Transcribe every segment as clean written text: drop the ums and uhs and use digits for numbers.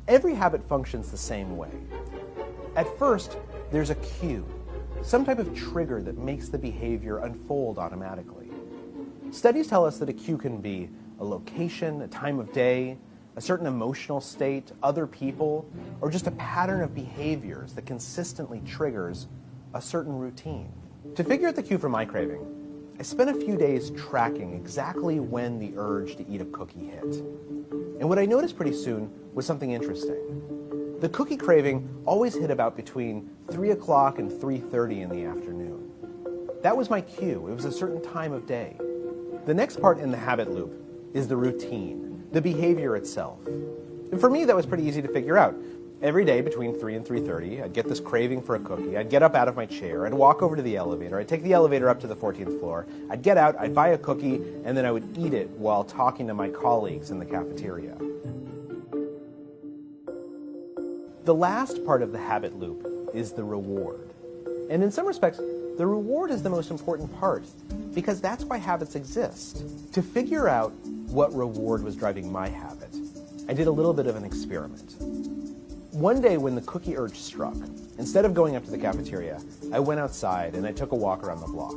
Every habit functions the same way. At first, there's a cue, some type of trigger that makes the behavior unfold automatically. Studies tell us that a cue can be a location, a time of day, a certain emotional state, other people, or just a pattern of behaviors that consistently triggers a certain routine. To figure out the cue for my craving, I spent a few days tracking exactly when the urge to eat a cookie hit. And what I noticed pretty soon was something interesting. The cookie craving always hit about between 3 o'clock and 3:30 in the afternoon. That was my cue. It was a certain time of day. The next part in the habit loop is the routine, the behavior itself. And for me, that was pretty easy to figure out. Every day between 3 and 3:30, I'd get this craving for a cookie. I'd get up out of my chair. I'd walk over to the elevator. I'd take the elevator up to the 14th floor. I'd get out. I'd buy a cookie, and then I would eat it while talking to my colleagues in the cafeteria. The last part of the habit loop is the reward. And in some respects, the reward is the most important part, because that's why habits exist. To figure out what reward was driving my habit, I did a little bit of an experiment. One day when the cookie urge struck, instead of going up to the cafeteria, I went outside and I took a walk around the block.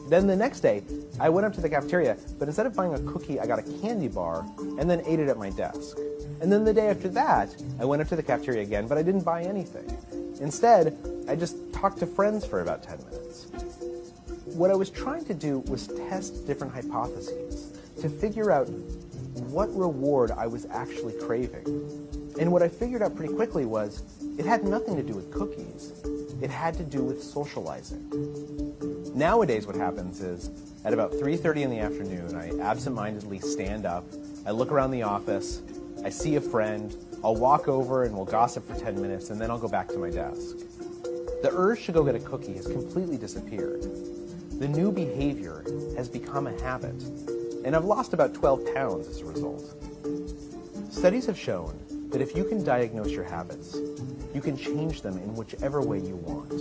Then the next day, I went up to the cafeteria, but instead of buying a cookie, I got a candy bar and then ate it at my desk. And then the day after that, I went up to the cafeteria again, but I didn't buy anything. Instead, I just talked to friends for about 10 minutes. What I was trying to do was test different hypotheses to figure out what reward I was actually craving. And what I figured out pretty quickly was it had nothing to do with cookies. It had to do with socializing. Nowadays what happens is at about 3:30 in the afternoon, I absentmindedly stand up, I look around the office, I see a friend, I'll walk over and we'll gossip for 10 minutes and then I'll go back to my desk. The urge to go get a cookie has completely disappeared. The new behavior has become a habit, and I've lost about 12 pounds as a result. Studies have shown that if you can diagnose your habits, you can change them in whichever way you want.